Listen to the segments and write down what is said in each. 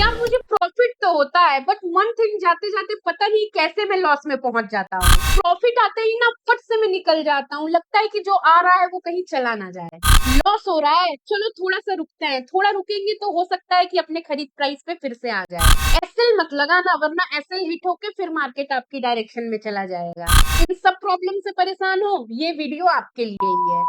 यार मुझे प्रॉफिट तो होता है बट मंथ एंड जाते जाते पता नहीं कैसे मैं लॉस में पहुंच जाता हूँ। प्रॉफिट आते ही ना फट से मैं निकल जाता हूँ, लगता है कि जो आ रहा है वो कहीं चला ना जाए। लॉस हो रहा है, चलो थोड़ा सा रुकते हैं, थोड़ा रुकेंगे तो हो सकता है कि अपने खरीद प्राइस पे फिर से आ जाए। एसएल मत लगाना वरना एसएल हिट होके फिर मार्केट आपकी डायरेक्शन में चला जाएगा। इन सब प्रॉब्लम से परेशान हो, ये वीडियो आपके लिए ही है।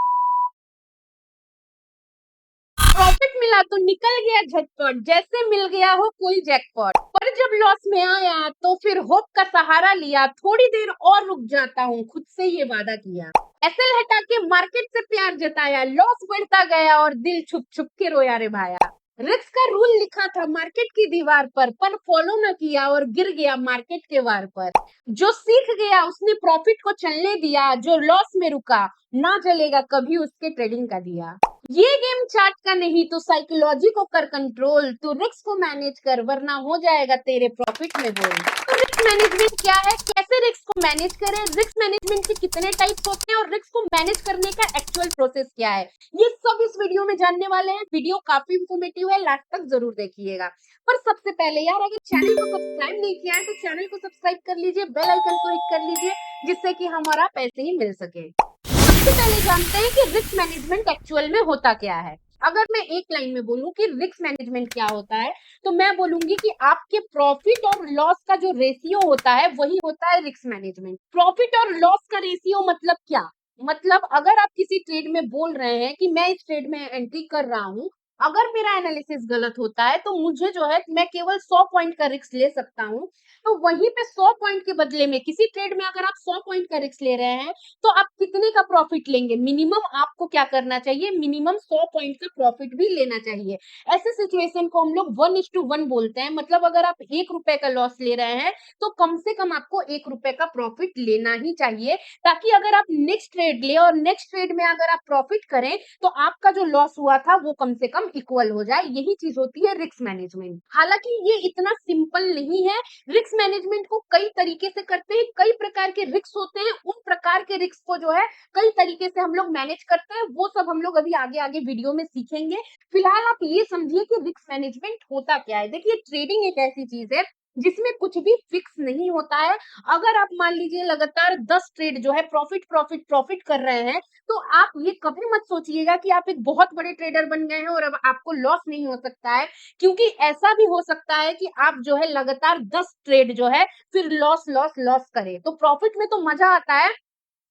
प्रॉफिट मिला तो निकल गया झटपट, जैसे मिल गया हो कोई जैकपॉट। पर जब लॉस में आया तो फिर होप का सहारा लिया, थोड़ी देर और रुक जाता हूँ, खुद से ये वादा किया। एसएल हटा के मार्केट से प्यार जताया, लॉस बढ़ता गया और दिल छुप छुप के रोया रे भाया। रिस्क का रूल लिखा था मार्केट की दीवार पर फॉलो न किया और गिर गया मार्केट के वार पर। जो सीख गया उसने प्रॉफिट को चलने दिया, जो लॉस में रुका ना जलेगा कभी उसके ट्रेडिंग का दिया। ये गेम चार्ट का नहीं तो साइकोलॉजी को कर कंट्रोल, तू रिस्क को मैनेज कर वरना हो जाएगा तेरे प्रॉफिट में गोल। तो रिस्क मैनेजमेंट क्या है, कैसे रिस्क को मैनेज करें, रिस्क मैनेजमेंट के कितने टाइप्स होते हैं और रिस्क को मैनेज करने का एक्चुअल प्रोसेस क्या है, ये सब इस वीडियो में जानने वाले हैं। वीडियो काफी इंफॉर्मेटिव है, लास्ट तक जरूर देखिएगा। पर सबसे पहले यार अगर चैनल को सब्सक्राइब नहीं किया है तो चैनल को सब्सक्राइब कर लीजिए, बेल आइकन को हिट कर लीजिए जिससे कि हमारा पैसे ही मिल सके। सबसे पहले जानते हैं कि रिस्क मैनेजमेंट एक्चुअल में होता क्या है। अगर मैं एक लाइन में बोलूं कि रिस्क मैनेजमेंट क्या होता है तो मैं बोलूंगी कि आपके प्रॉफिट और लॉस का जो रेशियो होता है वही होता है रिस्क मैनेजमेंट। प्रॉफिट और लॉस का रेशियो मतलब क्या, मतलब अगर आप किसी ट्रेड में बोल रहे हैं कि मैं इस ट्रेड में एंट्री कर रहा हूं, अगर मेरा एनालिसिस गलत होता है तो मुझे जो है मैं केवल 100 पॉइंट का रिस्क ले सकता हूं। तो वहीं पे 100 पॉइंट के बदले में किसी ट्रेड में अगर आप 100 पॉइंट का रिस्क ले रहे हैं तो आप कितने का प्रॉफिट लेंगे, मिनिमम आपको क्या करना चाहिए, मिनिमम 100 पॉइंट का प्रॉफिट भी लेना चाहिए। ऐसे सिचुएशन को हम लोग 1:1 बोलते हैं, मतलब अगर आप 1 रुपए का लॉस ले रहे हैं तो कम से कम आपको 1 रुपए का प्रॉफिट लेना ही चाहिए, ताकि अगर आप नेक्स्ट ट्रेड ले और नेक्स्ट ट्रेड में अगर आप प्रॉफिट करें तो आपका जो लॉस हुआ था वो कम से कम इक्वल हो जाए। यही चीज होती है रिस्क मैनेजमेंट। हालांकि ये इतना सिंपल नहीं है, रिस्क मैनेजमेंट को कई तरीके से करते हैं, कई प्रकार के रिस्क होते हैं, उन प्रकार के रिस्क को जो है कई तरीके से हम लोग मैनेज करते हैं, वो सब हम लोग अभी आगे आगे वीडियो में सीखेंगे। फिलहाल आप ये समझिए कि रिस्क मैनेजमेंट होता क्या है। देखिए ट्रेडिंग एक ऐसी चीज है जिसमें कुछ भी फिक्स नहीं होता है। अगर आप मान लीजिए लगातार 10 ट्रेड जो है प्रॉफिट प्रॉफिट प्रॉफिट कर रहे हैं तो आप ये कभी मत सोचिएगा कि आप एक बहुत बड़े ट्रेडर बन गए हैं और अब आपको लॉस नहीं हो सकता है, क्योंकि ऐसा भी हो सकता है कि आप जो है लगातार 10 ट्रेड जो है फिर लॉस लॉस लॉस करें। तो प्रॉफिट में तो मजा आता है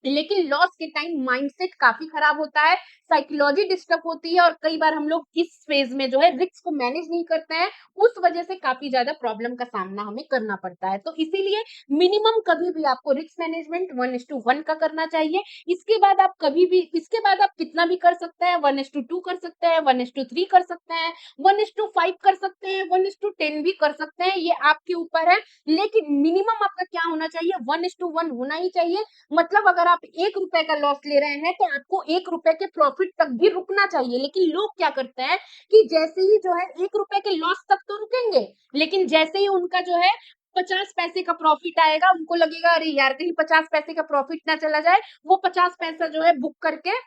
लेकिन लॉस के टाइम माइंडसेट काफी खराब होता है, साइकोलॉजी डिस्टर्ब होती है और कई बार हम लोग इस फेज में जो है रिस्क को मैनेज नहीं करते हैं, उस वजह से काफी ज्यादा प्रॉब्लम का सामना हमें करना पड़ता है। तो इसीलिए मिनिमम कभी भी आपको रिस्क मैनेजमेंट 1:1 का करना चाहिए। इसके बाद आप कभी भी, इसके बाद आप कितना भी कर सकते हैं, 1:2 कर सकते हैं, 1:3 कर सकते हैं, 1:5 कर सकते हैं, 1:10 भी कर सकते हैं, ये आपके ऊपर है। लेकिन मिनिमम आपका क्या होना चाहिए, 1:1 होना ही चाहिए। मतलब अगर आप 1 रुपए का लॉस ले रहे हैं तो आपको 1 रुपए के प्रॉफिट तक भी रुकना चाहिए। लेकिन लोग क्या करते हैं कि जैसे ही जो है 1 रुपए के लॉस तक तो रुकेंगे, लेकिन जैसे ही उनका जो है 50 पैसे का प्रॉफिट आएगा उनको लगेगा अरे यार कहीं 50 पैसे का प्रॉफिट ना चला जाए, वो 50 पैसा जो है बुक करके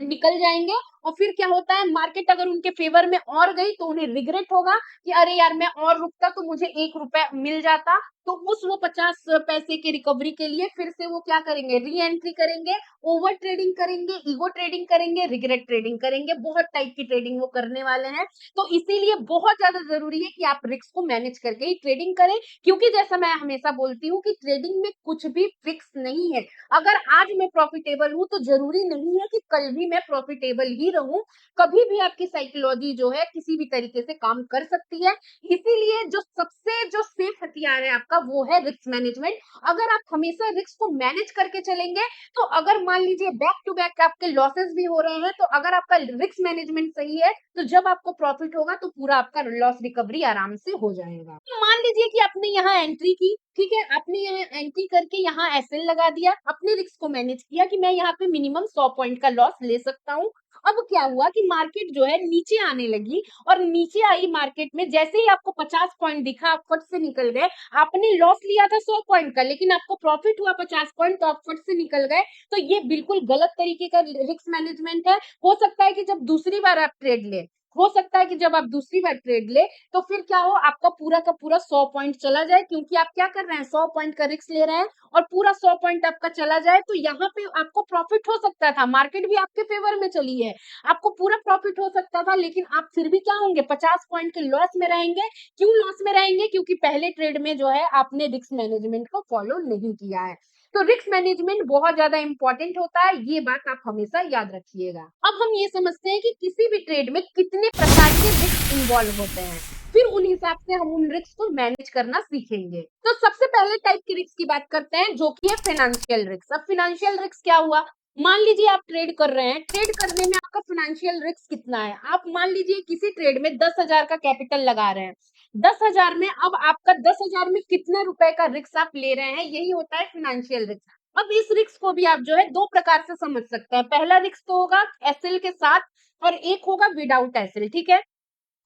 निकल जाएंगे। और फिर क्या होता है, मार्केट अगर उनके फेवर में और गई तो उन्हें रिग्रेट होगा कि अरे यार मैं और रुकता तो मुझे 1 रुपया मिल जाता। तो उस वो 50 पैसे के रिकवरी के लिए फिर से वो क्या करेंगे, री एंट्री करेंगे, ओवर ट्रेडिंग करेंगे, ईगो ट्रेडिंग करेंगे, रिग्रेट ट्रेडिंग करेंगे, बहुत टाइप की ट्रेडिंग वो करने वाले हैं। तो इसीलिए बहुत ज्यादा जरूरी है कि आप रिस्क को मैनेज करके ही ट्रेडिंग करें, क्योंकि जैसा मैं हमेशा बोलती हूँ कि ट्रेडिंग में कुछ भी फिक्स नहीं है। अगर आज मैं प्रॉफिटेबल हूं तो जरूरी नहीं है कि कल भी मैं प्रॉफिटेबल ही रहूं। कभी भी आपकी साइकोलॉजी जो है किसी भी तरीके से काम कर सकती है। इसीलिए जो सबसे जो सेफ हथियार है आपका वो है रिस्क मैनेजमेंट। अगर आप हमेशा रिस्क को मैनेज करके चलेंगे तो अगर मान लीजिए बैक टू बैक आपके लॉसेस भी हो रहे हैं, तो अगर आपका रिस्क मैनेजमेंट सही है तो जब आपको प्रॉफिट होगा तो पूरा आपका लॉस रिकवरी आराम से हो जाएगा। तो मान लीजिए कि आपने यहाँ एंट्री की, ठीक है, आपने यहाँ एंट्री करके यहाँ एसएल लगा दिया, अपने रिस्क को मैनेज किया कि मैं यहाँ पे मिनिमम 100 पॉइंट का लॉस ले सकता हूँ। अब क्या हुआ कि मार्केट जो है नीचे आने लगी और नीचे आई मार्केट में जैसे ही आपको 50 पॉइंट दिखा आप फट से निकल गए। आपने लॉस लिया था 100 पॉइंट का लेकिन आपको प्रॉफिट हुआ 50 पॉइंट तो आप फट से निकल गए। तो ये बिल्कुल गलत तरीके का रिस्क मैनेजमेंट है। हो सकता है कि जब दूसरी बार आप ट्रेड ले, हो सकता है कि जब आप दूसरी बार ट्रेड ले तो फिर क्या हो, आपका पूरा का पूरा 100 पॉइंट चला जाए, क्योंकि आप क्या कर रहे हैं, 100 पॉइंट का रिस्क ले रहे हैं और पूरा 100 पॉइंट आपका चला जाए, तो यहाँ पे आपको प्रॉफिट हो सकता था, मार्केट भी आपके फेवर में चली है, आपको पूरा प्रॉफिट हो सकता था, लेकिन आप फिर भी क्या होंगे, 50 पॉइंट के लॉस में रहेंगे। क्यों लॉस में रहेंगे? क्योंकि पहले ट्रेड में जो है आपने रिस्क मैनेजमेंट को फॉलो नहीं किया है। तो रिस्क मैनेजमेंट बहुत ज्यादा इंपॉर्टेंट होता है, ये बात आप हमेशा याद रखिएगा। अब हम ये समझते हैं कि किसी भी ट्रेड में कितने प्रकार के रिस्क इन्वॉल्व होते हैं, फिर उन हिसाब से हम उन रिस्क को मैनेज करना सीखेंगे। तो सबसे पहले टाइप के रिस्क की बात करते हैं, जो कि है फाइनेंशियल रिस्क। अब फाइनेंशियल रिस्क क्या हुआ? मान लीजिए आप ट्रेड कर रहे हैं, ट्रेड करने में आपका फाइनेंशियल रिस्क कितना है? आप मान लीजिए किसी ट्रेड में 10,000 का कैपिटल लगा रहे हैं, 10,000 में अब आपका 10,000 में कितने रुपए का रिस्क आप ले रहे हैं, यही होता है फाइनेंशियल रिस्क। अब इस रिस्क को भी आप जो है दो प्रकार से समझ सकते हैं। पहला रिस्क तो होगा एसएल के साथ और एक होगा विदाउट एसएल, ठीक है।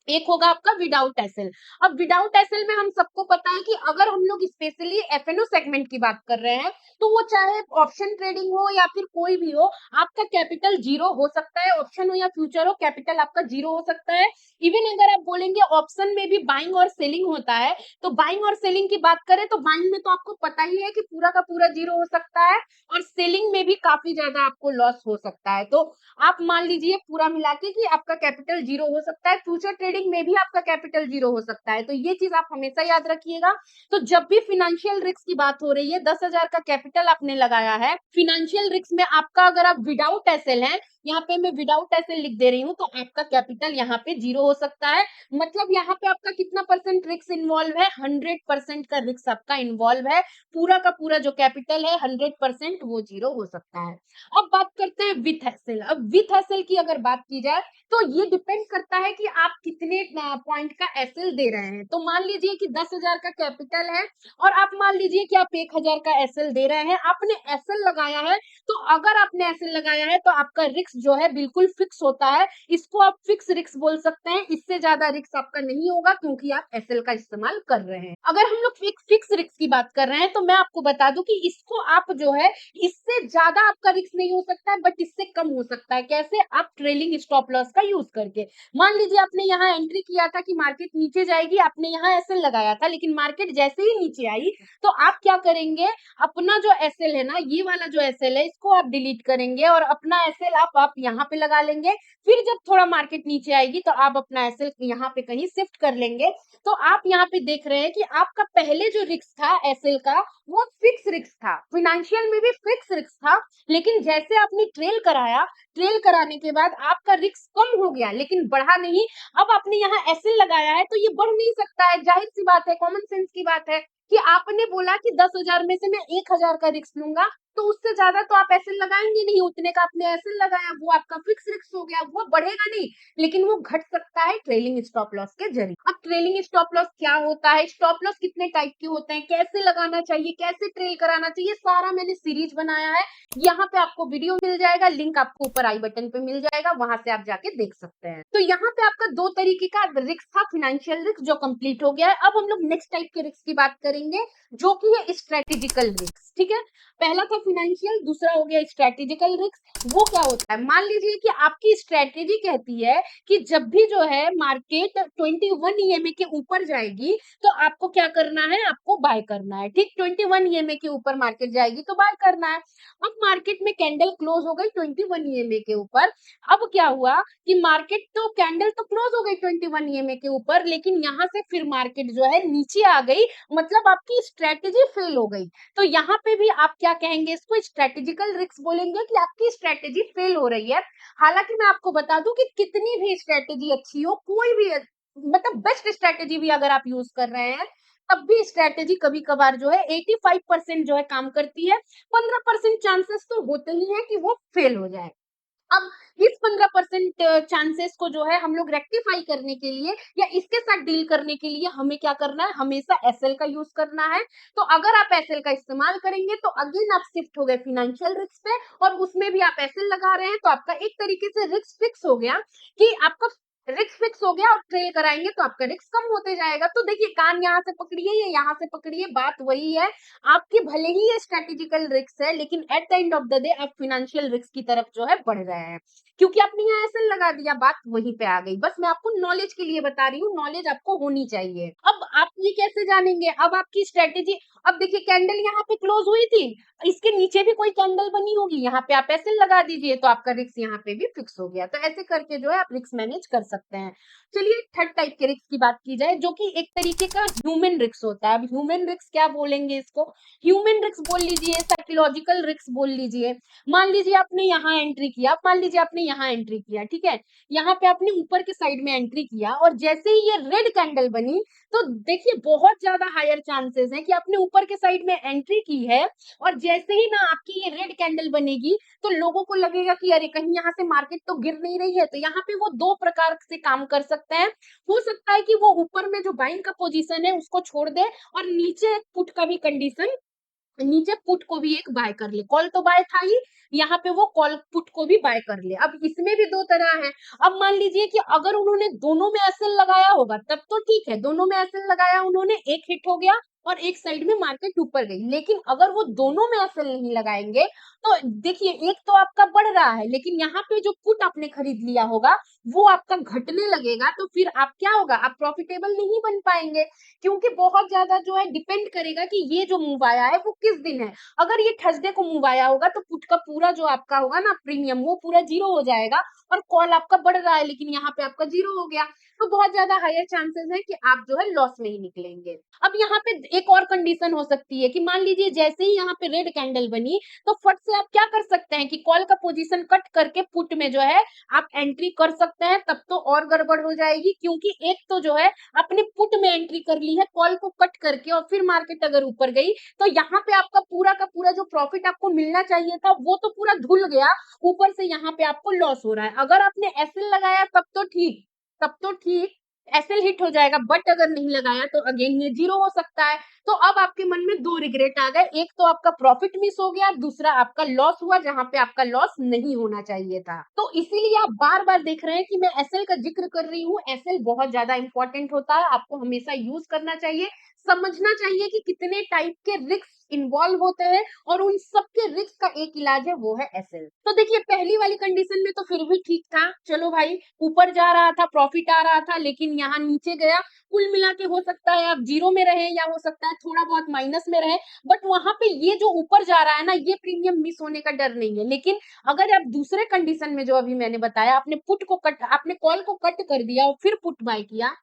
एक होगा आपका विदाउट एसएल। अब विदाउट एसएल में हम सबको पता है कि अगर हम लोग स्पेशली एफएनओ सेगमेंट की बात कर रहे हैं, तो वो चाहे ऑप्शन ट्रेडिंग हो या फिर कोई भी हो, आपका कैपिटल जीरो हो सकता है। ऑप्शन हो या फ्यूचर हो, कैपिटल आपका जीरो हो सकता है। इवन अगर आप बोलेंगे ऑप्शन में भी बाइंग और सेलिंग होता है, तो बाइंग और सेलिंग की बात करें तो बाइंग में तो आपको पता ही है कि पूरा का पूरा जीरो हो सकता है, और सेलिंग में भी काफी ज्यादा आपको लॉस हो सकता है। तो आप मान लीजिए पूरा मिला के कि आपका कैपिटल जीरो हो सकता है, फ्यूचर ट्रेडिंग में भी आपका कैपिटल जीरो हो सकता है, तो ये चीज आप हमेशा याद रखिएगा। तो जब भी फाइनेंशियल रिस्क की बात हो रही है, 10,000 का कैपिटल आपने लगाया है, फाइनेंशियल रिस्क में आपका अगर आप विदाउट एसएल है, यहाँ पे मैं विदाउट एसएल लिख दे रही हूँ, तो आपका कैपिटल यहाँ पे जीरो हो सकता है। मतलब यहाँ पे आपका कितना परसेंट रिस्क इन्वॉल्व है? 100% का रिस्क आपका इन्वॉल्व है। पूरा का पूरा जो कैपिटल है 100% वो जीरो हो सकता है। अब बात करते हैं विथ एसएल। अब विथ एसएल की अगर बात की जाए तो ये डिपेंड करता है कि आप कितने पॉइंट का एसएल दे रहे हैं। तो मान लीजिए कि 10,000 का कैपिटल है और आप मान लीजिए कि आप 1,000 का एसएल दे रहे हैं, आपने एसएल लगाया है, तो अगर आपने एसएल लगाया है तो आपका रिस्क जो है बिल्कुल फिक्स होता है। इसको आप फिक्स रिस्क बोल सकते हैं, इससे ज्यादा रिस्क आपका नहीं होगा, क्योंकि आप एसएल का इस्तेमाल कर रहे हैं। अगर हम लोग फिक्स रिस्क की बात कर रहे हैं, तो मैं आपको बता दूं कि इसको आप जो है, इससे ज्यादा आपका रिस्क नहीं हो सकता है, बट इससे कम हो सकता है। कैसे? आप ट्रेलिंग स्टॉप लॉस का यूज करके। मान लीजिए आपने यहाँ एंट्री किया था कि मार्केट नीचे जाएगी, आपने यहाँ एसएल लगाया था, लेकिन मार्केट जैसे ही नीचे आई तो आप क्या करेंगे, अपना जो एसएल है ना, ये वाला जो एसएल है, इसको आप डिलीट करेंगे और अपना एसएल आप यहाँ पे लगा लेंगे। फिर जब थोड़ा मार्केट नीचे आएगी तो आप अपना एसएल यहाँ पे कहीं शिफ्ट कर लेंगे। तो आप यहाँ पे देख रहे हैं कि आपका पहले जो रिस्क था एसएल का, वो फिक्स रिस्क था। फाइनेंशियल में भी फिक्स रिस्क था, लेकिन जैसे आपने ट्रेल कराया, ट्रेल कराने के बाद आपका रिस्क कम हो गया, लेकिन बढ़ा नहीं। अब आपने यहाँ एसएल लगाया है, तो ये बढ़ नहीं सकता है। जाहिर सी बात है, कॉमन सेंस की बात है कि आपने बोला कि 10,000 में से मैं 1,000 का रिस्क लूंगा, तो उससे ज्यादा तो आप एसएल लगाएंगे नहीं। उतने का आपने एसएल लगाया, वो आपका फिक्स रिस्क हो गया, वो बढ़ेगा नहीं, लेकिन वो घट सकता है ट्रेलिंग स्टॉप लॉस के जरिए। अब ट्रेलिंग स्टॉप लॉस क्या होता है, स्टॉप लॉस कितने टाइप के होते हैं, कैसे लगाना चाहिए, कैसे ट्रेल कराना चाहिए, सारा मैंने सीरीज बनाया है। यहाँ पे आपको वीडियो मिल जाएगा, लिंक आपको ऊपर आई बटन पे मिल जाएगा, वहां से आप जाके देख सकते हैं। तो यहाँ पे आपका दो तरीके का रिस्क था, फाइनेंशियल रिस्क जो कंप्लीट हो गया है। अब हम लोग नेक्स्ट टाइप के रिस्क की बात करेंगे, जो कि है स्ट्रेटेजिकल रिस्क। ठीक है, पहला था फाइनेंशियल, दूसरा हो गया स्ट्रेटेजिकल रिस्क। वो क्या होता है? मान लीजिए कि आपकी स्ट्रेटेजी कहती है कि जब भी जो है मार्केट 21 ईएमए के ऊपर जाएगी, तो आपको क्या करना है, आपको बाय करना है। ठीक, 21 ईएमए के ऊपर मार्केट जाएगी तो बाय करना है। अब मार्केट में कैंडल क्लोज हो गई 21 ईएमए के ऊपर। अब क्या हुआ कि मार्केट तो कैंडल तो क्लोज हो गई 21 ईएमए के ऊपर, लेकिन यहाँ से फिर मार्केट जो है नीचे आ गई, मतलब आपकी स्ट्रेटेजी फेल हो गई। तो यहाँ पे भी आप क्या कहेंगे, इसको स्ट्रेटेजिकल रिस्क बोलेंगे कि आपकी स्ट्रेटेजी फेल हो रही है। हालांकि मैं आपको बता दूं कि कितनी भी स्ट्रेटेजी अच्छी हो, कोई भी मतलब बेस्ट स्ट्रेटेजी भी अगर आप यूज कर रहे हैं, तब भी स्ट्रेटेजी कभी कभार जो है 85% जो है काम करती है, 15% चांसेस तो होते ही है कि वो फेल हो जाए। अब इस 15% चांसेस को जो है हम लोग रेक्टिफाई करने के लिए या इसके साथ डील करने के लिए हमें क्या करना है, हमेशा एसएल का यूज करना है। तो अगर आप एसएल का इस्तेमाल करेंगे तो अगेन आप शिफ्ट हो गए फाइनेंशियल रिस्क पे, और उसमें भी आप एसएल लगा रहे हैं, तो आपका एक तरीके से रिस्क फिक्स हो गया कि आपका रिस्क फिक्स हो गया और ट्रेल कराएंगे तो आपका रिस्क कम होते जाएगा। तो देखिए, कान यहाँ से पकड़िए या यहाँ से पकड़िए, बात वही है। आपकी भले ही ये स्ट्रेटेजिकल रिस्क है, लेकिन at the end of the day आप फिनेंशियल रिस्क की तरफ जो है बढ़ रहे हैं, क्योंकि आपने यहाँ ऐसे लगा दिया। बात वहीं पे आ गई। बस मैं आपको नॉलेज के लिए बता रही हूँ, नॉलेज आपको होनी चाहिए। अब आप ये कैसे जानेंगे? अब आपकी स्ट्रेटेजी, अब देखिए कैंडल यहाँ पे क्लोज हुई थी, इसके नीचे भी कोई कैंडल बनी होगी, यहाँ पे आप ऐसे लगा दीजिए तो आपका रिस्क यहाँ पे भी फिक्स हो गया। तो ऐसे करके जो है आप रिस्क मैनेज कर सकते हैं। चलिए थर्ड टाइप के रिस्क की बात की जाए, जो कि एक तरीके का ह्यूमन रिस्क होता है। अब ह्यूमन रिस्क क्या बोलेंगे इसको? ह्यूमन रिस्क बोल लीजिए, साइकोलॉजिकल रिस्क बोल लीजिए। मान लीजिए आपने यहाँ एंट्री किया, मान लीजिए आपने यहाँ एंट्री किया, ठीक है, यहाँ पे आपने ऊपर के साइड में एंट्री किया और जैसे ही ये रेड कैंडल बनी, तो देखिए बहुत ज्यादा हायर चांसेस है कि आपने ऊपर के साइड में एंट्री की है और जैसे ही ना आपकी ये रेड कैंडल बनेगी, तो लोगों को लगेगा कि अरे कहीं यहाँ से मार्केट तो गिर नहीं रही है। तो यहाँ पे वो दो प्रकार से काम कर सकते हैं। हो सकता है कि वो ऊपर में जो बाइंग का पोजीशन है उसको छोड़ दे और नीचे एक पुट का भी कंडीशन, नीचे पुट को भी एक बाय कर ले। कॉल तो बाय था ही, यहाँ पे वो कॉल पुट को भी बाय कर ले। अब इसमें भी दो तरह है। अब मान लीजिए कि अगर उन्होंने दोनों में एसएल लगाया होगा तब तो ठीक है, दोनों में एसएल लगाया उन्होंने, एक हिट हो गया और एक साइड में मार्केट ऊपर गई। लेकिन अगर वो दोनों में एसएल नहीं लगाएंगे, तो देखिए एक तो आपका बढ़ रहा है, लेकिन यहाँ पे जो पुट आपने खरीद लिया होगा वो आपका घटने लगेगा। तो फिर आप क्या होगा, आप प्रॉफिटेबल नहीं बन पाएंगे, क्योंकि बहुत ज्यादा जो है डिपेंड करेगा कि ये जो मूव आया है वो किस दिन है। अगर ये थर्सडे को मूव आया होगा तो पुट का पूरा जो आपका होगा ना प्रीमियम, वो पूरा जीरो हो जाएगा और कॉल आपका बढ़ रहा है लेकिन यहाँ पे आपका जीरो हो गया, तो बहुत ज्यादा हायर चांसेस है कि आप जो है लॉस में ही निकलेंगे। अब यहाँ पे एक और कंडीशन हो सकती है कि मान लीजिए जैसे ही यहाँ पे रेड कैंडल बनी, तो फट से आप क्या कर सकते हैं कि कॉल का पोजीशन कट करके पुट में जो है आप एंट्री कर सकते हैं। तब तो और गड़बड़ हो जाएगी, क्योंकि एक तो जो है अपने पुट में एंट्री कर ली है कॉल को कट करके, और फिर मार्केट अगर ऊपर गई तो यहाँ पे आपका पूरा का पूरा जो प्रॉफिट आपको मिलना चाहिए था वो तो पूरा धुल गया, ऊपर से यहाँ पे आपको लॉस हो रहा है। अगर आपने एसएल लगाया तब तो ठीक, तब तो ठीक, एसएल हिट हो जाएगा, बट अगर नहीं लगाया तो अगेन ये जीरो हो सकता है। तो अब आपके मन में दो रिग्रेट आ गए, एक तो आपका प्रॉफिट मिस हो गया, दूसरा आपका लॉस हुआ जहां पे आपका लॉस नहीं होना चाहिए था। तो इसीलिए आप बार बार देख रहे हैं कि मैं एसएल का जिक्र कर रही हूँ। एसएल बहुत ज्यादा इंपॉर्टेंट होता है, आपको हमेशा यूज करना चाहिए, समझना चाहिए कि कितने टाइप के रिस्क इन्वॉल्व होते हैं और उन सबके रिस्क का एक इलाज है, वो है एसएल। तो देखिए पहली वाली कंडीशन में तो फिर भी ठीक था, चलो भाई ऊपर जा रहा था, प्रॉफिट आ रहा था, लेकिन यहाँ नीचे गया, कुल मिला के हो सकता है आप जीरो में रहे या हो सकता है थोड़ा बहुत माइनस में रहे, बट वहां पे ये जो ऊपर जा रहा है ना, ये प्रीमियम मिस होने का डर नहीं है। लेकिन अगर आप दूसरे कंडीशन में जो अभी मैंने बताया, आपने पुट को कट, आपने कॉल को कट कर दिया और फिर पुट बाय किया,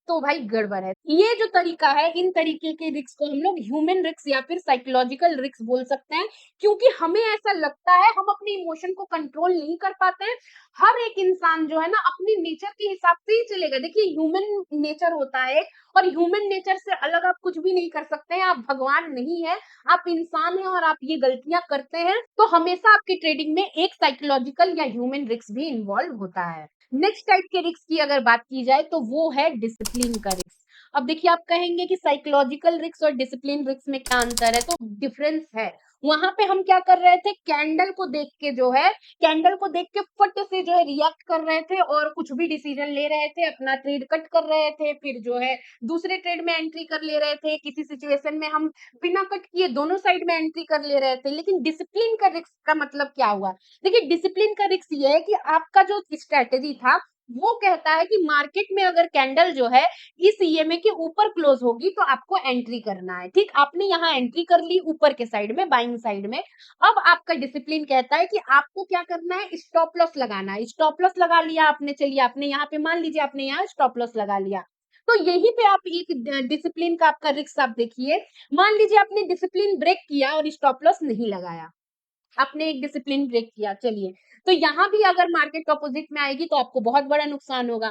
तो भाई गड़बड़ है। ये जो तरीका है, इन तरीके के रिस्क को हम लोग ह्यूमन रिस्क या फिर साइकोलॉजिकल रिस्क बोल सकते हैं, क्योंकि हमें ऐसा लगता है हम अपने इमोशन को कंट्रोल नहीं कर पाते हैं। हर एक इंसान जो है ना अपनी नेचर के हिसाब से ही चलेगा। देखिए ह्यूमन नेचर होता है और ह्यूमन नेचर से अलग आप कुछ भी नहीं कर सकते हैं। आप भगवान नहीं है, आप इंसान हैं और आप ये गलतियां करते हैं, तो हमेशा आपकी ट्रेडिंग में एक साइकोलॉजिकल या ह्यूमन रिस्क भी इन्वॉल्व होता है। नेक्स्ट टाइप के रिस्क की अगर बात की जाए तो वो है डिसिप्लिन का रिस्क। अब देखिए आप कहेंगे कि साइकोलॉजिकल रिस्क और डिसिप्लिन रिस्क में क्या अंतर है, तो डिफरेंस है। वहां पे हम क्या कर रहे थे, कैंडल को देख के जो है, कैंडल को देख के फट से जो है रिएक्ट कर रहे थे और कुछ भी डिसीजन ले रहे थे, अपना ट्रेड कट कर रहे थे, फिर जो है दूसरे ट्रेड में एंट्री कर ले रहे थे। किसी सिचुएशन में हम बिना कट किए दोनों साइड में एंट्री कर ले रहे थे। लेकिन डिसिप्लिन का रिस्क का मतलब क्या हुआ? देखिए डिसिप्लिन का रिस्क ये है कि आपका जो स्ट्रेटेजी था वो कहता है कि मार्केट में अगर कैंडल जो है इस ईएमए के ऊपर क्लोज होगी तो आपको एंट्री करना है। ठीक, आपने यहाँ एंट्री कर ली ऊपर के साइड में, बाइंग साइड में। अब आपका डिसिप्लिन कहता है कि आपको क्या करना है, स्टॉप लॉस लगाना है। स्टॉप लॉस लगा लिया आपने, चलिए आपने यहाँ पे मान लीजिए आपने यहाँ स्टॉप लॉस लगा लिया, तो यहीं पे आप एक डिसिप्लिन का आपका रिस्क आप देखिए। मान लीजिए आपने डिसिप्लिन ब्रेक किया और स्टॉप लॉस नहीं लगाया, आपने एक डिसिप्लिन ब्रेक किया, चलिए, तो यहाँ भी अगर मार्केट अपोजिट में आएगी तो आपको बहुत बड़ा नुकसान होगा।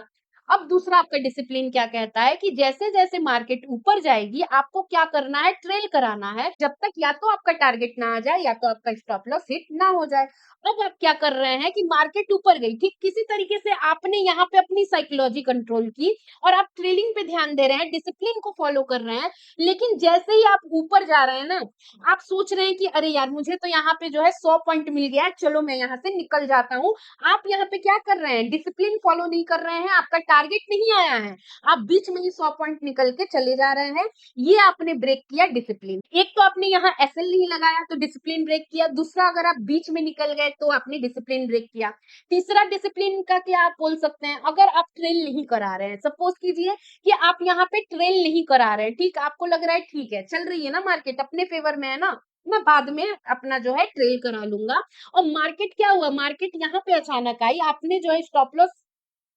अब दूसरा आपका डिसिप्लिन क्या कहता है कि जैसे-जैसे मार्केट ऊपर जाएगी, आपको क्या करना है, ट्रेल कराना है, जब तक या तो आपका टारगेट ना आ जाए या तो आपका स्टॉप लॉस हिट ना हो जाए। अब आप क्या कर रहे हैं कि मार्केट ऊपर गई, ठीक किसी तरीके से आपने यहाँ पे अपनी साइकोलॉजी कंट्रोल की और आप ट्रेलिंग पे ध्यान दे रहे हैं, डिसिप्लिन को फॉलो कर रहे हैं, लेकिन जैसे ही आप ऊपर जा रहे हैं ना, आप सोच रहे हैं कि अरे यार, मुझे तो यहाँ पे जो है 100 पॉइंट मिल गया है, चलो मैं यहाँ से निकल जाता हूँ। आप यहाँ पे क्या कर रहे हैं, डिसिप्लिन फॉलो नहीं कर रहे हैं, आपका टारगेट नहीं आया है, आप बीच में ही 100 पॉइंट निकल के चले जा रहे हैं। ये आपने ब्रेक किया डिसिप्लिन। एक तो आपने यहाँ एसएल नहीं लगाया तो डिसिप्लिन ब्रेक किया, दूसरा अगर आप बीच में निकल गए तो आपने डिसिप्लिन ब्रेक किया। तीसरा डिसिप्लिन का क्या आप बोल सकते हैं, अगर आप ट्रेल नहीं करा रहे हैं, सपोज कीजिए कि आप यहाँ पे ट्रेल नहीं करा रहे हैं, ठीक, आपको लग रहा है ठीक है, चल रही है ना मार्केट, अपने फेवर में है ना, मैं बाद में अपना जो है ट्रेल करा लूंगा। और मार्केट क्या हुआ, मार्केट यहाँ पे अचानक आई, आपने जो है स्टॉप लॉस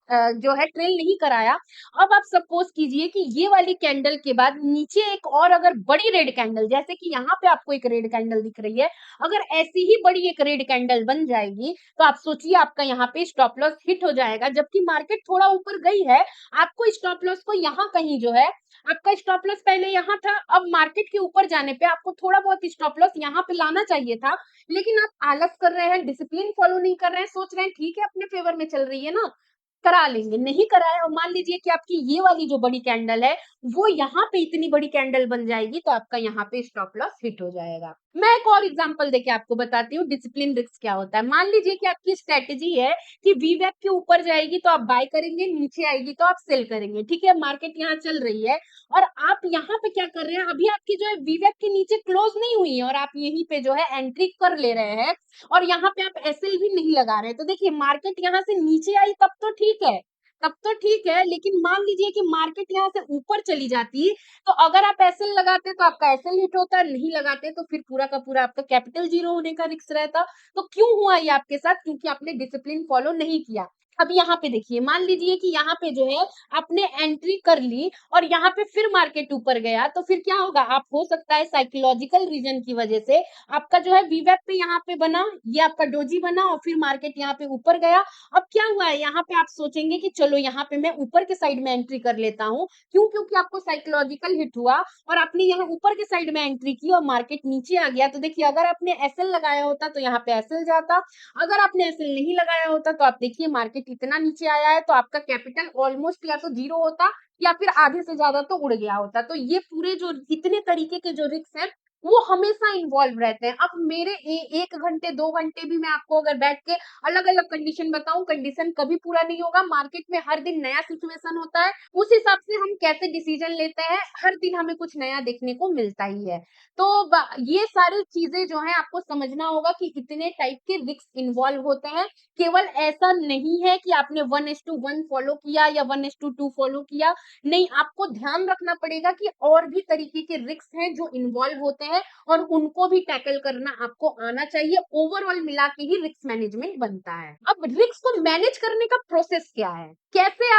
जो है ट्रेल नहीं कराया। अब आप सपोज कीजिए कि ये वाली कैंडल के बाद नीचे एक और अगर बड़ी रेड कैंडल, जैसे कि यहाँ पे आपको एक रेड कैंडल दिख रही है, अगर ऐसी ही बड़ी एक रेड कैंडल बन जाएगी तो आप सोचिए आपका यहाँ पे स्टॉप लॉस हिट हो जाएगा, जबकि मार्केट थोड़ा ऊपर गई है। आपको स्टॉप लॉस को यहाँ कहीं जो है, आपका स्टॉप लॉस पहले यहाँ था, अब मार्केट के ऊपर जाने पे आपको थोड़ा बहुत स्टॉप लॉस यहाँ पे लाना चाहिए था, लेकिन आप आलस कर रहे हैं, डिसिप्लिन फॉलो नहीं कर रहे हैं, सोच रहे हैं ठीक है अपने फेवर में चल रही है ना, करा लेंगे, नहीं कराया और मान लीजिए कि आपकी ये वाली जो बड़ी कैंडल है, वो यहाँ पे इतनी बड़ी कैंडल बन जाएगी तो आपका यहाँ पे स्टॉप लॉस हिट हो जाएगा। मैं एक और एग्जांपल देके आपको बताती हूँ डिसिप्लिन रिस्क क्या होता है। मान लीजिए कि आपकी स्ट्रेटेजी है कि वीवैप के ऊपर जाएगी तो आप बाय करेंगे, नीचे आएगी तो आप सेल करेंगे, ठीक है, मार्केट यहाँ चल रही है और आप यहाँ पे क्या कर रहे हैं, अभी आपकी जो है वीवैप के नीचे क्लोज नहीं हुई है और आप यहीं पे जो है एंट्री कर ले रहे हैं और यहाँ पे आप एसएल भी नहीं लगा रहे हैं। तो देखिए मार्केट यहाँ से नीचे आई तब तो ठीक है, लेकिन मान लीजिए कि मार्केट यहाँ से ऊपर चली जाती, तो अगर आप एसएल लगाते तो आपका एसएल हिट होता, नहीं लगाते तो फिर पूरा का पूरा आपका कैपिटल जीरो होने का रिस्क रहता। तो क्यों हुआ ये आपके साथ, क्योंकि आपने डिसिप्लिन फॉलो नहीं किया। अब यहाँ पे देखिए, मान लीजिए कि यहाँ पे जो है आपने एंट्री कर ली और यहाँ पे फिर मार्केट ऊपर गया, तो फिर क्या होगा, आप हो सकता है साइकोलॉजिकल रीजन की वजह से आपका जो है वीवैप पे यहाँ पे बना, ये आपका डोजी बना और फिर मार्केट यहाँ पे ऊपर गया। अब क्या हुआ है, यहाँ पे आप सोचेंगे कि चलो यहाँ पे मैं ऊपर के साइड में एंट्री कर लेता हूँ, क्यों, क्योंकि आपको साइकोलॉजिकल हिट हुआ और आपने यहाँ ऊपर के साइड में एंट्री की और मार्केट नीचे आ गया। तो देखिए अगर आपने एसएल लगाया होता तो यहाँ पे एसएल जाता, अगर आपने एसएल नहीं लगाया होता तो आप देखिए मार्केट इतना नीचे आया है तो आपका कैपिटल ऑलमोस्ट या तो जीरो होता या फिर आधे से ज्यादा तो उड़ गया होता। तो ये पूरे जो इतने तरीके के जो रिस्क है वो हमेशा इन्वॉल्व रहते हैं। अब मेरे 1 घंटे 2 घंटे भी मैं आपको अगर बैठ के अलग-अलग कंडीशन बताऊं, कंडीशन कभी पूरा नहीं होगा। मार्केट में हर दिन नया सिचुएशन होता है, उस हिसाब से हम कैसे डिसीजन लेते हैं, हर दिन हमें कुछ नया देखने को मिलता ही है। तो ये सारी चीजें जो है आपको समझना होगा कि कितने टाइप के रिस्क इन्वॉल्व होते हैं। केवल ऐसा नहीं है कि आपने 1:1 फॉलो किया या 1:2 फॉलो किया, नहीं, आपको ध्यान रखना पड़ेगा कि और भी तरीके के रिस्क हैं जो इन्वॉल्व होते हैं और उनको भी टैकल करना आपको आना चाहिए। ओवरऑल मिला के ही रिस्क मैनेजमेंट बनता है। अब रिस्क को मैनेज करने का प्रोसेस क्या है, कैसे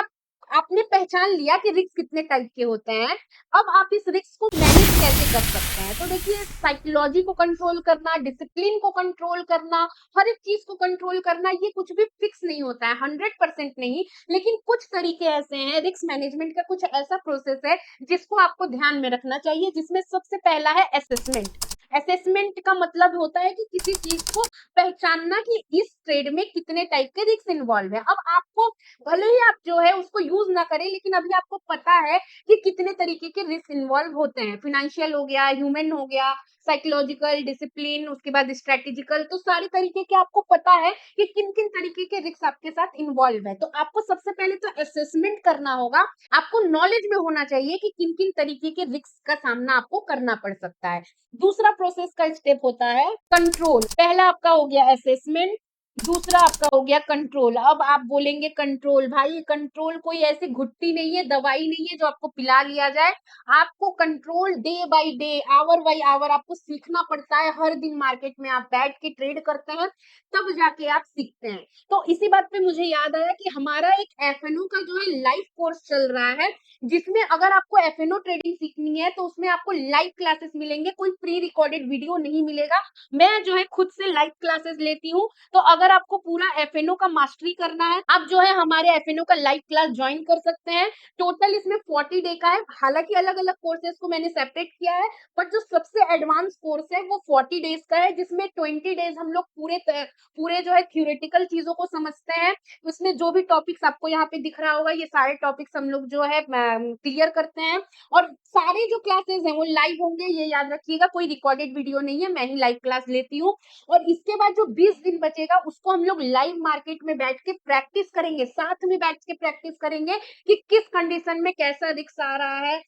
आपने पहचान लिया कि रिस्क कितने टाइप के होते हैं, अब आप इस रिस्क को मैनेज कैसे कर सकते हैं। तो देखिए साइकोलॉजी को कंट्रोल करना, डिसिप्लिन को कंट्रोल करना, हर एक चीज को कंट्रोल करना, ये कुछ भी फिक्स नहीं होता है, 100% नहीं, लेकिन कुछ तरीके ऐसे हैं, रिस्क मैनेजमेंट का कुछ ऐसा प्रोसेस है जिसको आपको ध्यान में रखना चाहिए, जिसमें सबसे पहला है असेसमेंट। असेसमेंट का मतलब होता है कि किसी चीज को पहचानना कि इस ट्रेड में कितने टाइप के रिस्क इन्वॉल्व है। अब आपको भले ही आप जो है उसको यूज ना करें, लेकिन अभी आपको पता है कि कितने तरीके के रिस्क इन्वॉल्व होते हैं, फाइनेंशियल हो गया, ह्यूमन हो गया, साइकोलॉजिकल, डिसिप्लिन, उसके बाद स्ट्रेटेजिकल, तो सारे तरीके के आपको पता है कि किन किन तरीके के रिस्क आपके साथ इन्वॉल्व है। तो आपको सबसे पहले तो असेसमेंट करना होगा, आपको नॉलेज में होना चाहिए कि किन किन तरीके के रिस्क का सामना आपको करना पड़ सकता है। दूसरा प्रोसेस का स्टेप होता है कंट्रोल। पहला आपका हो गया असेसमेंट, दूसरा आपका हो गया कंट्रोल। अब आप बोलेंगे कंट्रोल, भाई कंट्रोल कोई ऐसी घुट्टी नहीं है, दवाई नहीं है जो आपको पिला लिया जाए। आपको control day by day, hour by hour आपको सीखना पड़ता है। हर दिन मार्केट में आप बैठ के ट्रेड करते हैं तब जाके आप सीखते हैं। तो इसी बात पे मुझे याद आया कि हमारा एक एफएनओ का जो है लाइव कोर्स चल रहा है, जिसमें अगर आपको एफएनओ ट्रेडिंग सीखनी है तो उसमें आपको लाइव क्लासेस मिलेंगे, कोई प्री रिकॉर्डेड वीडियो नहीं मिलेगा। मैं जो है खुद से लाइव क्लासेस लेती हूँ, तो अगर अगर आपको पूरा एफएनओ का मास्टरी करना है, आप जो है हमारे एफएनओ का लाइव क्लास ज्वाइन कर सकते हैं। टोटल इसमें 40 डे का है, हालांकि अलग अलग कोर्सेज को मैंने सेपरेट किया है, बट जो सबसे एडवांस कोर्स है वो 40 डेज का है, जिसमें 20 डेज हम लोग पूरे जो है थ्योरेटिकल चीजों को समझते हैं। उसमें जो भी टॉपिक्स आपको यहाँ पे दिख रहा होगा, ये सारे टॉपिक्स हम लोग जो है क्लियर करते हैं। और सारे जो क्लासेस हैं वो लाइव होंगे, ये याद रखिएगा, कोई रिकॉर्डेड वीडियो नहीं है, मैं ही लाइव क्लास लेती हूँ। और इसके बाद जो 20 दिन बचेगा उसको हम लोग लाइव मार्केट में बैठ के प्रैक्टिस करेंगे, साथ में बैठ के प्रैक्टिस करेंगे कि किस कंडीशन में कैसा रिस्क आ रहा है,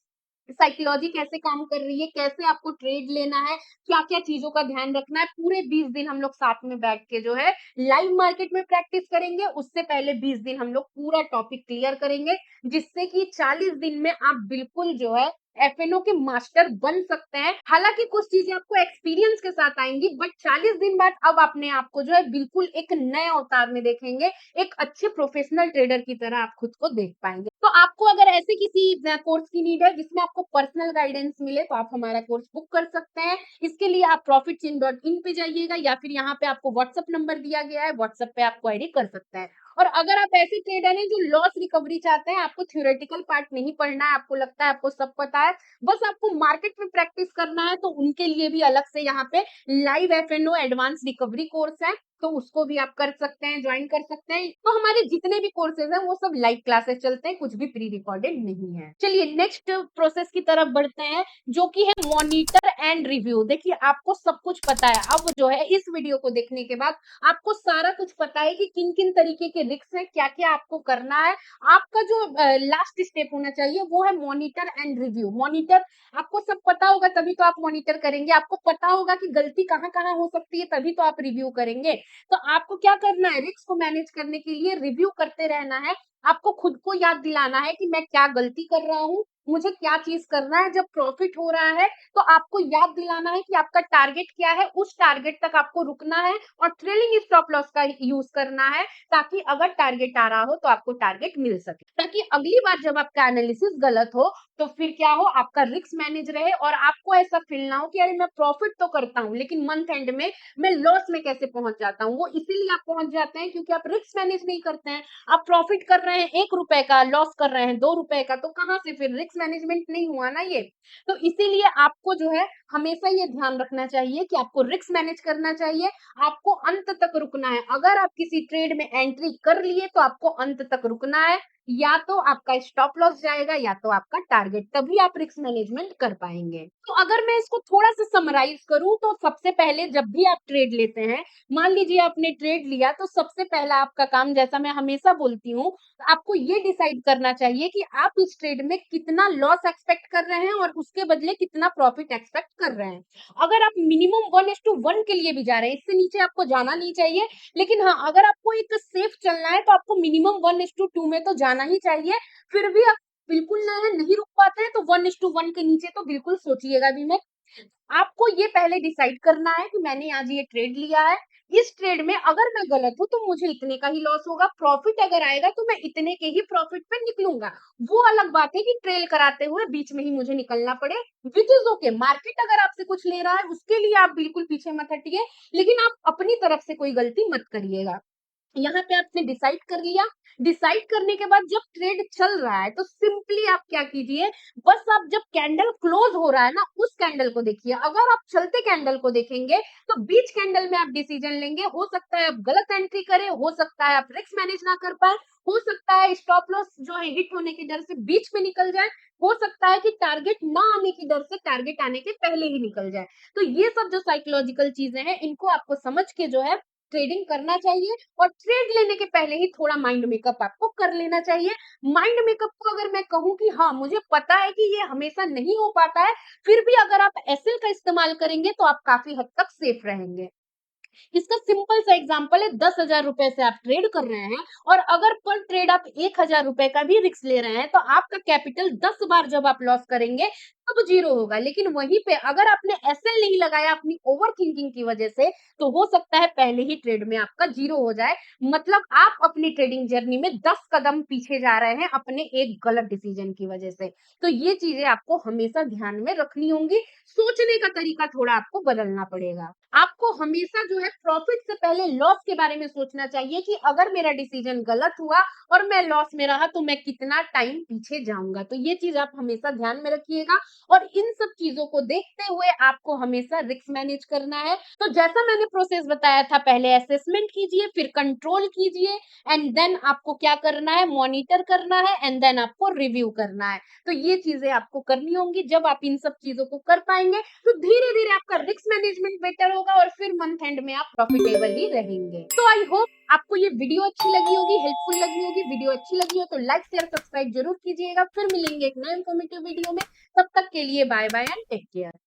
साइकोलॉजी कैसे काम कर रही है, कैसे आपको ट्रेड लेना है, क्या-क्या चीजों का ध्यान रखना है। पूरे 20 दिन हम लोग साथ में बैठ के जो है लाइव मार्केट में प्रैक्टिस करेंगे। उससे पहले 20 दिन हम लोग पूरा टॉपिक क्लियर करेंगे, जिससे कि 40 दिन में आप बिल्कुल जो है एफएनओ के मास्टर बन सकते हैं। हालांकि कुछ चीजें आपको एक्सपीरियंस के साथ आएंगी, बट 40 दिन बाद अब अपने आप को जो है बिल्कुल एक नए अवतार में देखेंगे, एक अच्छे प्रोफेशनल ट्रेडर की तरह आप खुद को देख पाएंगे। तो आपको अगर ऐसे किसी कोर्स की नीड है जिसमें आपको पर्सनल गाइडेंस मिले, तो आप हमारा कोर्स बुक कर सकते हैं। इसके लिए आप profitchain.in पे जाइएगा, या फिर यहाँ पे आपको व्हाट्सएप नंबर दिया गया है, व्हाट्सएप पे आप क्वेरी कर सकते हैं। और अगर आप ऐसे ट्रेडर हैं जो लॉस रिकवरी चाहते हैं, आपको थ्योरेटिकल पार्ट नहीं पढ़ना है, आपको लगता है आपको सब पता है, बस आपको मार्केट में प्रैक्टिस करना है, तो उनके लिए भी अलग से यहाँ पे live FNO advance recovery course है, तो उसको भी आप कर सकते हैं, ज्वाइन कर सकते हैं। तो हमारे जितने भी कोर्सेज हैं वो सब लाइव क्लासेस चलते हैं, कुछ भी प्री रिकॉर्डेड नहीं है। चलिए नेक्स्ट प्रोसेस की तरफ बढ़ते हैं, जो कि है मॉनिटर एंड रिव्यू। देखिए आपको सब कुछ पता है, अब जो है इस वीडियो को देखने के बाद आपको सारा कुछ पता है कि किन किन तरीके के रिस्क है, क्या क्या आपको करना है। आपका जो लास्ट स्टेप होना चाहिए वो है मॉनिटर एंड रिव्यू। मॉनिटर आपको सब पता होगा तभी तो आप मॉनिटर करेंगे, आपको पता होगा कि गलती कहाँ कहाँ हो सकती है तभी तो आप रिव्यू करेंगे। तो आपको क्या करना है, रिस्क को मैनेज करने के लिए रिव्यू करते रहना है। आपको खुद को याद दिलाना है कि मैं क्या गलती कर रहा हूँ, मुझे क्या चीज करना है। जब प्रॉफिट हो रहा है तो आपको याद दिलाना है कि आपका टारगेट क्या है, उस टारगेट तक आपको रुकना है, और ट्रेलिंग स्टॉप लॉस का यूज करना है, ताकि अगर टारगेट आ रहा हो तो आपको टारगेट मिल सके, ताकि अगली बार जब आपका एनालिसिस गलत हो तो फिर क्या हो, आपका रिस्क मैनेज रहे और आपको ऐसा फील ना हो कि अरे मैं प्रॉफिट तो करता हूँ लेकिन मंथ एंड में मैं लॉस में कैसे पहुंच जाता हूँ। वो इसीलिए आप पहुंच जाते हैं क्योंकि आप रिस्क मैनेज नहीं करते हैं। आप प्रॉफिट कर रहे हैं 1 रुपए का, लॉस कर रहे हैं 2 रुपए का, तो कहाँ से फिर रिस्क मैनेजमेंट नहीं हुआ ना ये। तो इसीलिए आपको जो है हमेशा ये ध्यान रखना चाहिए कि आपको रिस्क मैनेज करना चाहिए, आपको अंत तक रुकना है। अगर आप किसी ट्रेड में एंट्री कर लिए तो आपको अंत तक रुकना है, या तो आपका स्टॉप लॉस जाएगा या तो आपका टारगेट, तभी आप रिस्क मैनेजमेंट कर पाएंगे। तो अगर मैं इसको थोड़ा सा समराइज करूं, तो सबसे पहले जब भी आप ट्रेड लेते हैं, मान लीजिए आपने ट्रेड लिया, तो सबसे पहला आपका काम, जैसा मैं हमेशा बोलती हूँ, आपको ये डिसाइड करना चाहिए कि आप इस ट्रेड में कितना लॉस एक्सपेक्ट कर रहे हैं और उसके बदले कितना प्रॉफिट एक्सपेक्ट कर रहे हैं। अगर आप मिनिमम 1:1 के लिए भी जा रहे हैं, इससे नीचे आपको जाना नहीं चाहिए, लेकिन हाँ अगर आपको एक सेफ चलना है तो आपको मिनिमम 1:2 में तो जाना ही चाहिए। फिर भी आप बिल्कुल नहीं रुक पाते हैं तो 1:1 के नीचे तो बिल्कुल सोचिएगा भी मत। आपको ये पहले डिसाइड करना है कि मैंने आज ये ट्रेड लिया है, इस ट्रेड में अगर मैं गलत हूं तो मुझे इतने का ही लॉस होगा, प्रॉफिट अगर आएगा तो मैं इतने के ही प्रॉफिट पे निकलूंगा। वो अलग बात है कि ट्रेल कराते हुए बीच में ही मुझे निकलना पड़े, विच इज ओके। मार्केट अगर आपसे कुछ ले रहा है उसके लिए आप बिल्कुल पीछे मत हटिए, लेकिन आप अपनी तरफ से कोई गलती मत करिएगा। यहाँ पे आपने डिसाइड कर लिया, डिसाइड करने के बाद जब ट्रेड चल रहा है तो सिंपली आप क्या कीजिए, बस आप जब कैंडल क्लोज हो रहा है ना, उस कैंडल को देखिए। अगर आप चलते कैंडल को देखेंगे तो बीच कैंडल में आप डिसीजन लेंगे, हो सकता है आप गलत एंट्री करें, हो सकता है आप रिस्क मैनेज ना कर पाए, हो सकता है स्टॉप लॉस जो है हिट होने के डर से बीच में निकल जाए, हो सकता है कि टारगेट ना आने की डर से टारगेट आने के पहले ही निकल जाए। तो ये सब जो साइकोलॉजिकल चीजें हैं, इनको आपको समझ के जो है ट्रेडिंग करना चाहिए, और ट्रेड लेने के पहले ही थोड़ा माइंड मेकअप आपको कर लेना चाहिए। माइंड मेकअप को अगर मैं कहूँ कि हाँ मुझे पता है कि ये हमेशा नहीं हो पाता है, फिर भी अगर आप एसएल का इस्तेमाल करेंगे तो आप काफी हद तक सेफ रहेंगे। इसका सिंपल सा एग्जांपल है, 10,000 रुपए से आप ट्रेड कर रहे हैं, और अगर पर ट्रेड आप 1,000 रुपए का भी रिस्क ले रहे हैं, तो आपका कैपिटल 10 बार जब आप लॉस करेंगे अब जीरो होगा। लेकिन वहीं पे अगर आपने एसएल नहीं लगाया अपनी ओवर थिंकिंग की वजह से, तो हो सकता है पहले ही ट्रेड में आपका जीरो हो जाए। मतलब आप अपनी ट्रेडिंग जर्नी में 10 कदम पीछे जा रहे हैं अपने एक गलत डिसीजन की वजह से। तो ये चीजें आपको हमेशा ध्यान में रखनी होंगी। सोचने का तरीका थोड़ा आपको बदलना पड़ेगा। आपको हमेशा जो है प्रॉफिट से पहले लॉस के बारे में सोचना चाहिए कि अगर मेरा डिसीजन गलत हुआ और मैं लॉस में रहा तो मैं कितना टाइम पीछे जाऊंगा। तो ये चीज आप हमेशा ध्यान में रखिएगा। और इन सब चीजों को देखते हुए आपको हमेशा रिस्क मैनेज करना है। तो जैसा मैंने प्रोसेस बताया था, पहले असेसमेंट कीजिए, फिर कंट्रोल कीजिए, एंड देन आपको क्या करना है, मॉनिटर करना है, एंड देन आपको रिव्यू करना है। तो ये चीजें आपको करनी होंगी। जब आप इन सब चीजों को कर पाएंगे तो धीरे धीरे आपका रिस्क मैनेजमेंट बेटर होगा और फिर मंथ एंड में आप प्रॉफिटेबल ही रहेंगे। तो आई होप आपको ये वीडियो अच्छी लगी होगी, हेल्पफुल लगी होगी। वीडियो अच्छी लगी हो तो लाइक शेयर सब्सक्राइब जरूर कीजिएगा। फिर मिलेंगे एक नए इंफॉर्मेटिव वीडियो में। तब तक के लिए bye bye and take care.